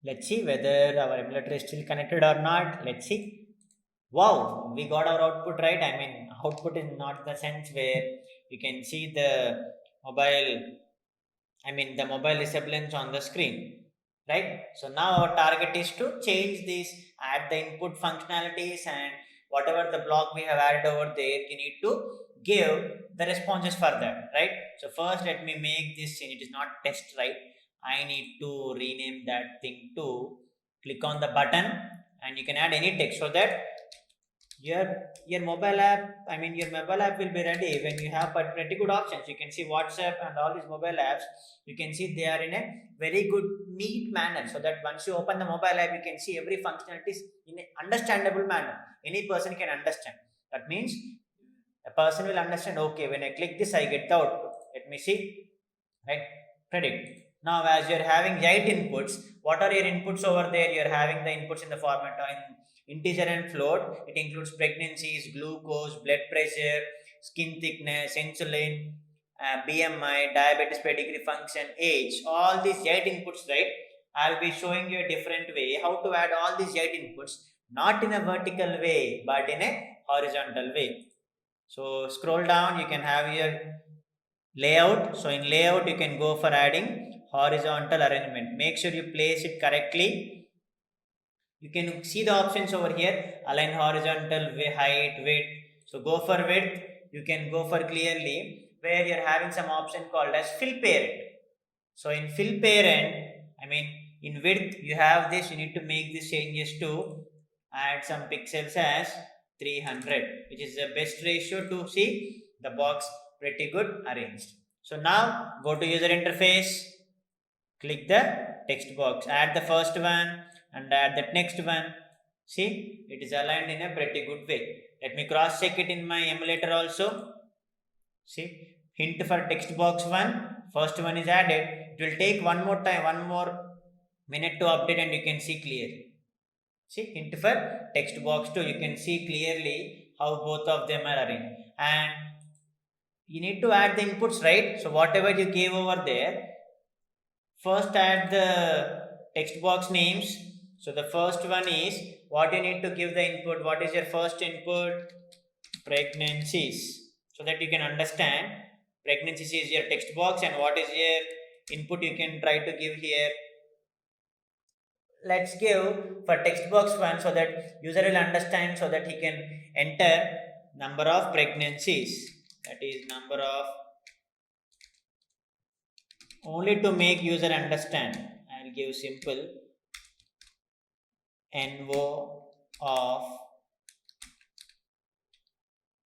Let's see whether our emulator is still connected or not. Let's see. Wow, we got our output right. I mean, output is not the sense where you can see the mobile, I mean, the mobile resemblance on the screen, right? So now our target is to change this, add the input functionalities, and whatever the block we have added over there, you need to give the responses for that, right? So first, let me make this change. It is not test, right? I need to rename that thing to click on the button, and you can add any text so that your your mobile app, I mean your mobile app will be ready when you have pretty good options. You can see WhatsApp and all these mobile apps, you can see they are in a very good neat manner, so that once you open the mobile app you can see every functionalities in an understandable manner. Any person can understand. That means a person will understand, okay, when I click this I get the output. Let me see, right? Predict. Now as you're having 8 inputs, what are your inputs over there? You're having the inputs in the format in integer and float. It includes pregnancies, glucose, blood pressure, skin thickness, insulin, BMI, diabetes pedigree function, age. All these 8 inputs, right? I'll be showing you a different way how to add all these 8 inputs, not in a vertical way but in a horizontal way. So scroll down, you can have your layout. So in layout, you can go for adding horizontal arrangement. Make sure you place it correctly. You can see the options over here: align horizontal, height, width. So go for width. You can go for clearly where you're having some option called as fill parent. So in fill parent, I mean in width, you have this. You need to make these changes to add some pixels as 300, which is the best ratio to see the box pretty good arranged. So now go to user interface, click the text box, add the first one and add the next one. See, it is aligned in a pretty good way. Let me cross check it in my emulator also. See, hint for text box one, first one is added. It will take one more time, one more minute to update and you can see clearly. See, hint for text box 2, you can see clearly how both of them are arranged. And you need to add the inputs, right? So whatever you gave over there, first add the text box names. So the first one is what you need to give the input. What is your first input? Pregnancies. So that you can understand pregnancies is your text box and what is your input you can try to give here. Let's give for text box 1 so that user will understand, so that he can enter number of pregnancies, that is number of, only to make user understand. I'll give simple NO of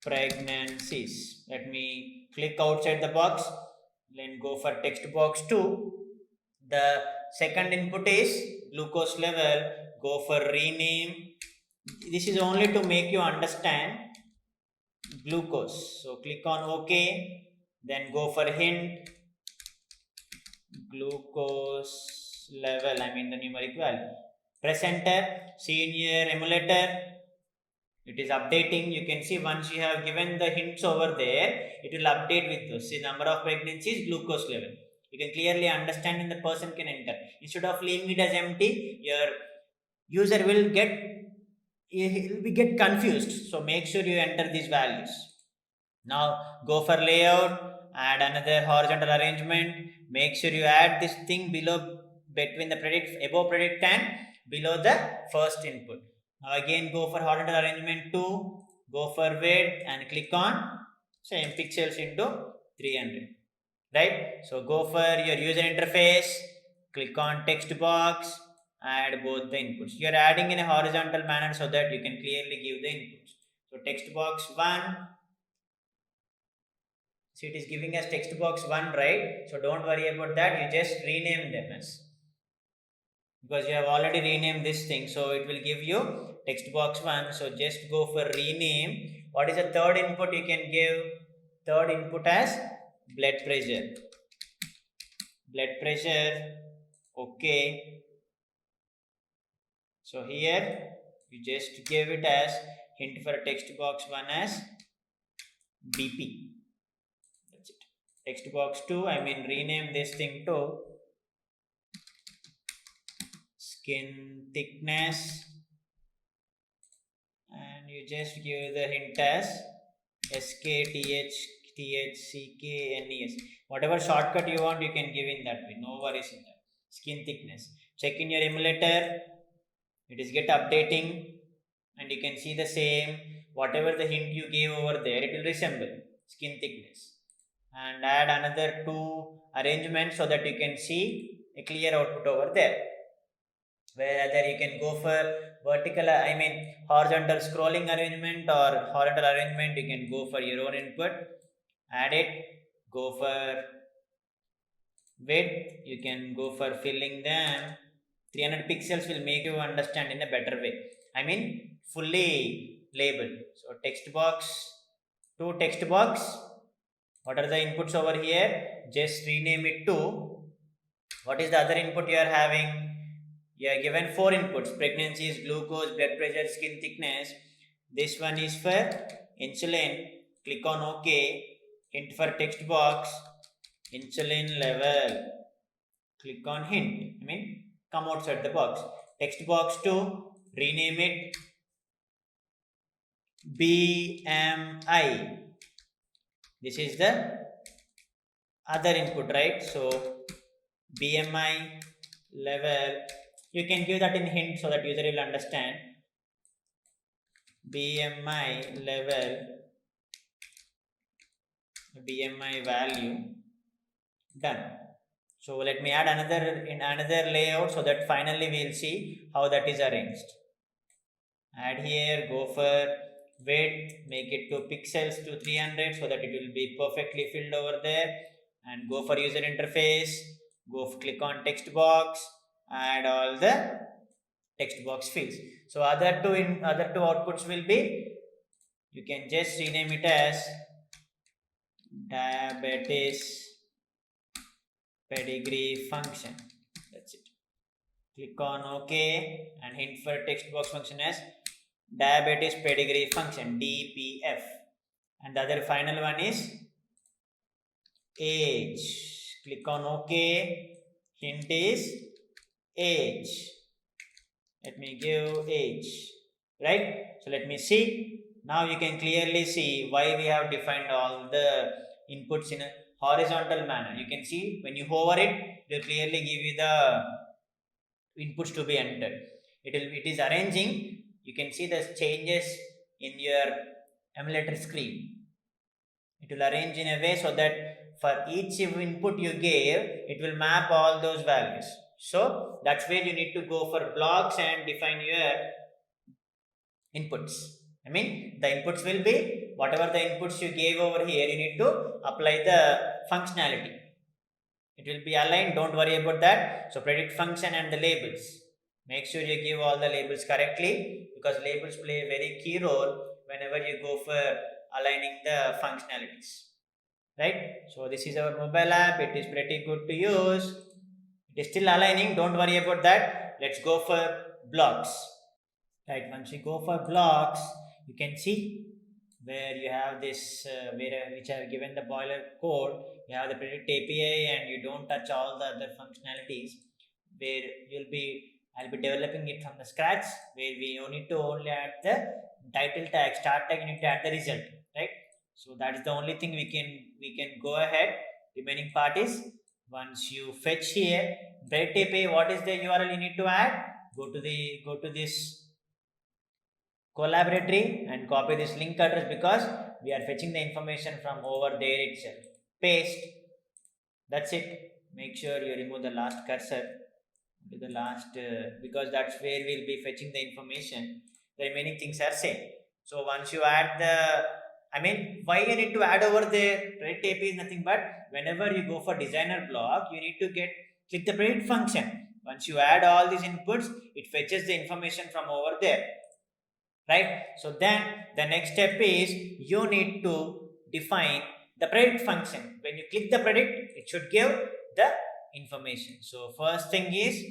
pregnancies. Let me click outside the box, then go for text box 2. The second input is glucose level. Go for rename. This is only to make you understand glucose. So click on OK. Then go for hint glucose level. I mean the numeric value. Press enter. See in your emulator, it is updating. You can see once you have given the hints over there, it will update with those. See number of pregnancies, glucose level. You can clearly understand and the person can enter. Instead of leaving it as empty, your user will get, he'll be get confused. So make sure you enter these values. Now go for layout, add another horizontal arrangement. Make sure you add this thing below, between the predict, above predict and below the first input. Now again go for horizontal arrangement 2, go for width and click on same pixels into 300, right? So go for your user interface, click on text box, add both the inputs. You are adding in a horizontal manner so that you can clearly give the inputs. So text box 1, so it is giving us text box 1, right? So don't worry about that. You just rename them as, because you have already renamed this thing. So it will give you text box 1. So just go for rename. What is the third input you can give? Third input as blood pressure. Blood pressure. Okay. So here you just give it as hint for text box 1 as BP. That's it. Text box 2, I mean rename this thing to skin thickness, and you just give the hint as SKTHTHCKNES. Whatever shortcut you want, you can give in that way. No worries in that. Skin thickness. Check in your emulator. It is get updating, and you can see the same. Whatever the hint you gave over there, it will resemble skin thickness. And add another 2 arrangements so that you can see a clear output over there. Whether you can go for horizontal scrolling arrangement or horizontal arrangement, you can go for your own input. Add it. Go for width. You can go for filling them. 300 pixels will make you understand in a better way. Fully labeled. So text box to text box. What are the inputs over here? Just rename it to, what is the other input you are having? You are given 4 inputs: pregnancies, glucose, blood pressure, skin thickness. This one is for insulin. Click on OK. Hint for text box, insulin level. Click on hint. Come outside the box. Text box 2, rename it BMI. This is the other input, right? So BMI level, you can give that in hint so that user will understand. BMI level, BMI value, done. So let me add another layout so that finally we will see how that is arranged. Add here, go for width, make it 2 pixels to 300 so that it will be perfectly filled over there, and go for user interface, click on text box, add all the text box fields. So other two outputs will be, you can just rename it as diabetes pedigree function. That's it. Click on OK and hint for text box function as diabetes pedigree function, DPF. And the other final one is age. Click on OK. Hint is age. Let me give age. Right? So let me see. Now you can clearly see why we have defined all the inputs in a horizontal manner. You can see when you hover it, it will clearly give you the inputs to be entered. It is arranging. You can see the changes in your emulator screen. It will arrange in a way so that for each input you gave, it will map all those values. So that's where you need to go for blocks and define your inputs. The inputs will be whatever the inputs you gave over here, you need to apply the functionality. It will be aligned, don't worry about that. So predict function and the labels. Make sure you give all the labels correctly, because labels play a very key role whenever you go for aligning the functionalities. Right? So this is our mobile app. It is pretty good to use. It is still aligning, don't worry about that. Let's go for blocks. Right, once you go for blocks, you can see where you have this, which I have given the boiler code. You have the predict API and you don't touch all the other functionalities, where I'll be developing it from the scratch, where we need to only add the title tag, start tag, you need to add the result, right? So that is the only thing we can go ahead. Remaining part is, once you fetch here, Bright API, what is the URL you need to add? Go to this collaboratory and copy this link address, because we are fetching the information from over there itself. Paste. That's it. Make sure you remove the last cursor to the last, because that's where we'll be fetching the information. The remaining things are same. So once you add why you need to add over there? Predict API is nothing but whenever you go for designer block, you need to click the predict function. Once you add all these inputs, it fetches the information from over there. Right? So then the next step is, you need to define the predict function. When you click the predict, it should give the information. So first thing is,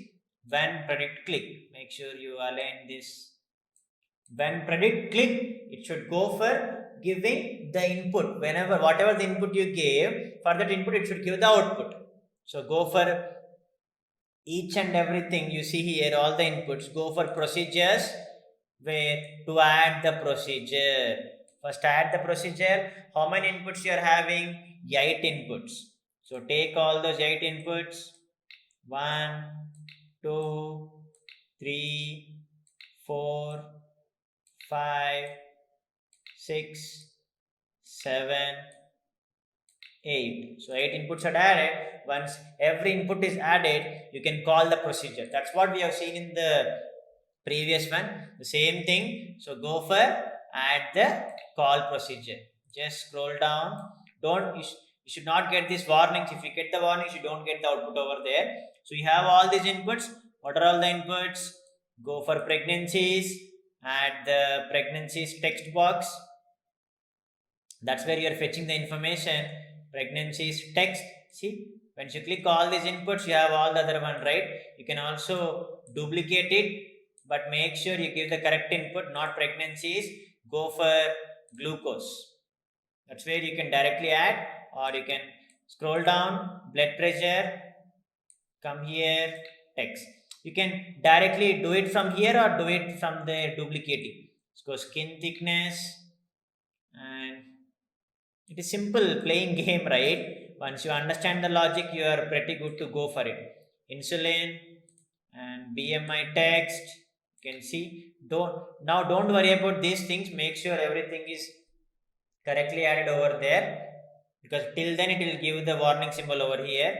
when predict click, make sure you align this. When predict click, it should go for giving the input. Whatever the input you gave, for that input it should give the output. So go for each and everything you see here, all the inputs, go for procedures where to add the procedure. First add the procedure. How many inputs you are having? 8 inputs. So take all those 8 inputs. 1, 2, 3, 4, 5, 6, 7, 8. So 8 inputs are added. Once every input is added, you can call the procedure. That's what we have seen in the previous one. The same thing. So go for add the call procedure. Just scroll down. You should not get these warnings. If you get the warnings, you don't get the output over there. So you have all these inputs. What are all the inputs? Go for pregnancies. Add the pregnancies text box. That's where you are fetching the information. Pregnancies text. See, once you click all these inputs, you have all the other one, right? You can also duplicate it, but make sure you give the correct input, not pregnancies. Go for glucose. That's where you can directly add, or you can scroll down, blood pressure, come here, text. You can directly do it from here or do it from the duplicating. So skin thickness, and it is simple playing game, right? Once you understand the logic, you are pretty good to go for it. Insulin and BMI text. You can see. Don't worry about these things. Make sure everything is correctly added over there, because till then it will give the warning symbol over here.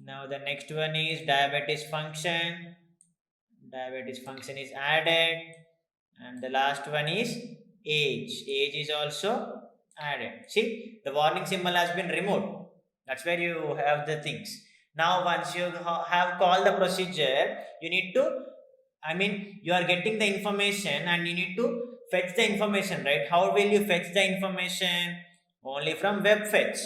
Now the next one is diabetes function. Diabetes function is added, and the last one is age. Age is also added. See, the warning symbol has been removed. That's where you have the things. Now once you have called the procedure, you need to, you are getting the information and you need to fetch the information, right? How will you fetch the information? Only from web fetch.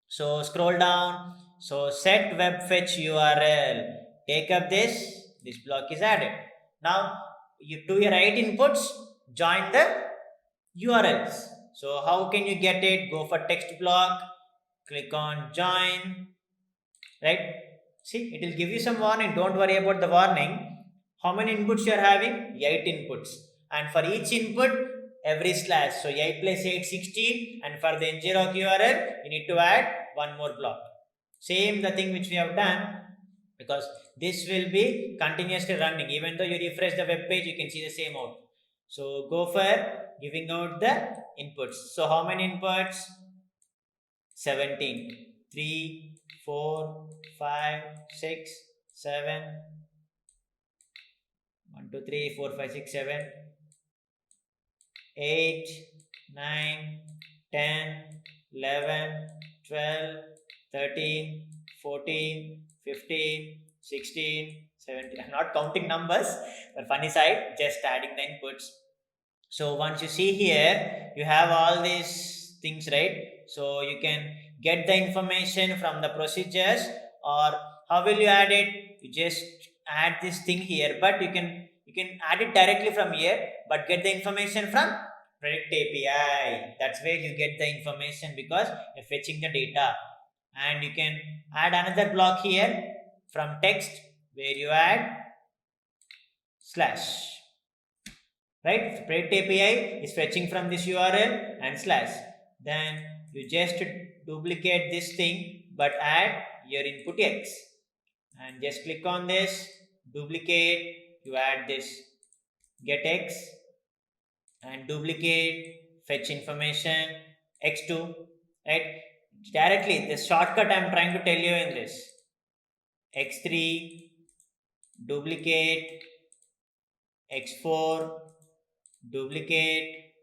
So scroll down. So set web fetch URL. Take up this block is added. Now you to your 8 inputs, join the URLs. So how can you get it? Go for text block, click on join, right? See, it will give you some warning. Don't worry about the warning. How many inputs you are having? 8 inputs. And for each input, every slash. So 8 plus 8, 16. And for the ngrok URL, you need to add one more block. Same the thing which we have done, because this will be continuously running. Even though you refresh the web page, you can see the same out. So go for giving out the inputs. So how many inputs? 17. 3, 4, 5, 6, 7. 1, 2, 3, 4, 5, 6, 7. 8, 9, 10, 11, 12, 13, 14, 15, 16, 17. I'm not counting numbers, but funny side, just adding the inputs. So once you see here, you have all these things, right? So you can get the information from the procedures, or how will you add it? You just add this thing here, but you can add it directly from here, but get the information from Predict API. That's where you get the information, because you're fetching the data. And you can add another block here from text, where you add slash. Right? Predict API is fetching from this URL and slash. Then you just duplicate this thing, but add your input X. And just click on this, duplicate, you add this get X, and duplicate, fetch information X2, right? Directly, the shortcut I'm trying to tell you in this. X3, duplicate, X4, duplicate,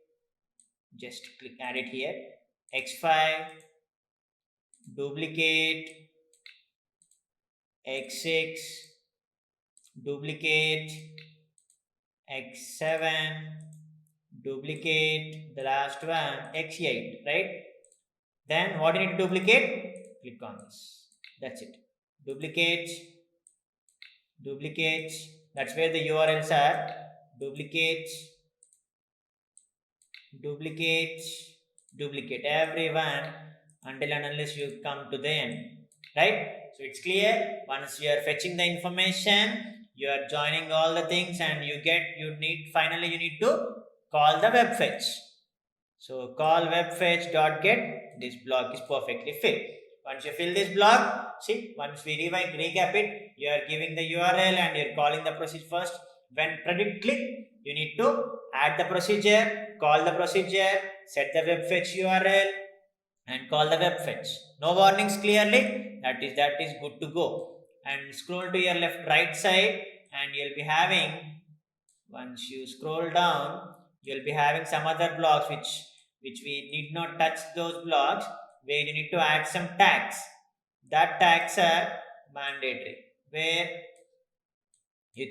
just click add it here, X5, duplicate, X6, duplicate, X7, duplicate, the last one, X8, right? Then what do you need to duplicate? Click on this. That's it. Duplicate, duplicate, that's where the URLs are. Duplicate, duplicate, duplicate everyone until and unless you come to the end. right? So it's clear. Once you are fetching the information, you are joining all the things, and finally you need to call the web fetch. So call web fetch dot get. This block is perfectly filled. Once you fill this block, see, once we recap it, you are giving the URL and you're calling the procedure first. When predict click, you need to add the procedure, call the procedure, set the web fetch URL, and call the web fetch. No warnings clearly. That is good to go. And scroll to your right side, and you'll be having, once you scroll down, you'll be having some other blocks which we need not touch those blocks, where you need to add some tags. That tags are mandatory, where you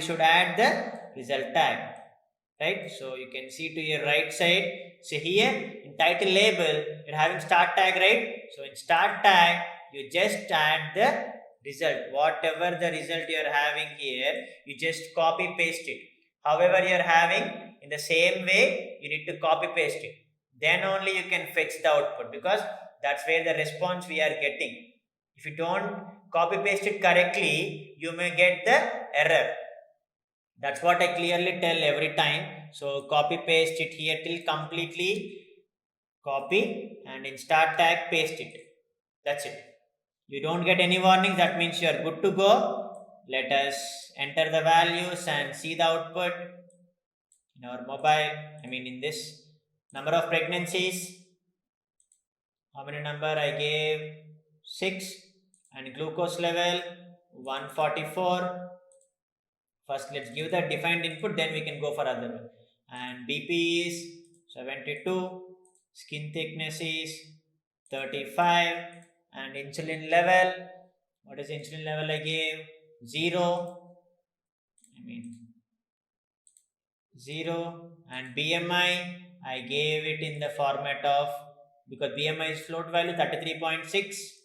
should add the result tag, right? So you can see to your right side. So here in title label, you're having start tag, right? So in start tag, you just add the result. Whatever the result you're having here, you just copy paste it. However you're having, in the same way, you need to copy paste it. Then only you can fetch the output, because that's where the response we are getting. If you don't copy paste it correctly, you may get the error. That's what I clearly tell every time. So copy paste it here till completely copy, and in start tag paste it. That's it. You don't get any warnings. That means you are good to go. Let us enter the values and see the output in our mobile. In this number of pregnancies. How many number I gave? 6. And glucose level 144. First, let's give the defined input, then we can go for other one. And BP is 72, skin thickness is 35, and insulin level, what is insulin level I gave? 0. 0. And BMI, I gave it in the format of, because BMI is float value 33.6.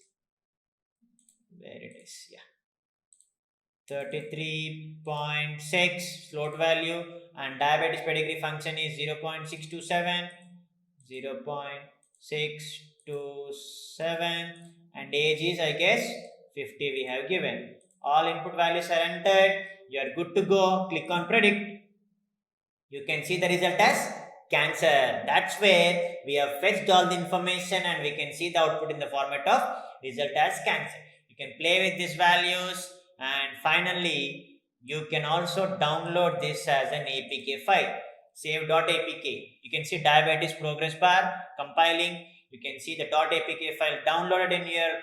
Where it is, yeah. 33.6 float value, and diabetes pedigree function is 0.627, 0.627, and age is, I guess, 50 we have given. All input values are entered. You are good to go. Click on predict. You can see the result as cancer. That's where we have fetched all the information, and we can see the output in the format of result as cancer. You can play with these values. And finally, you can also download this as an APK file. Save.apk. You can see diabetes progress bar compiling. You can see the .apk file downloaded in your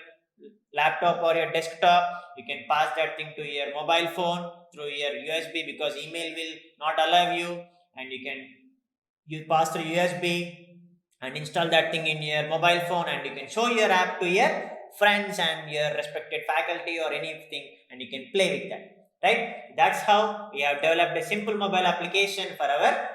laptop or your desktop. You can pass that thing to your mobile phone through your USB, because email will not allow you. And you pass through USB and install that thing in your mobile phone, and you can show your app to your friends and your respected faculty or anything, and you can play with that, right? That's how we have developed a simple mobile application for our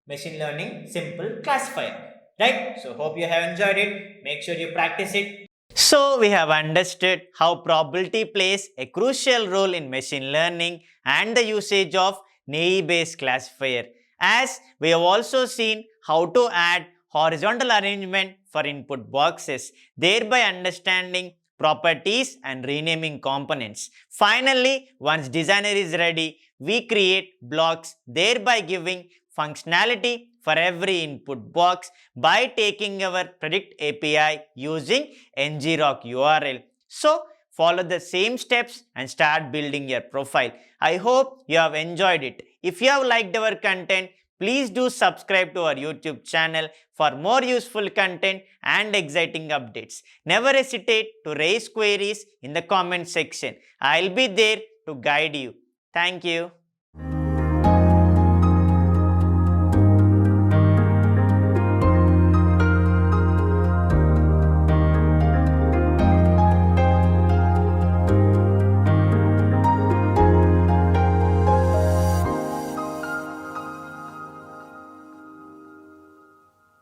machine learning simple classifier, right? So hope you have enjoyed it. Make sure you practice it. So we have understood how probability plays a crucial role in machine learning and the usage of Naive-Bayes classifier. As we have also seen how to add horizontal arrangement for input boxes, thereby understanding properties and renaming components. Finally, once designer is ready, we create blocks, thereby giving functionality for every input box by taking our predict API using ngrok URL. So, follow the same steps and start building your profile. I hope you have enjoyed it. If you have liked our content, please do subscribe to our YouTube channel for more useful content and exciting updates. Never hesitate to raise queries in the comment section. I'll be there to guide you. Thank you.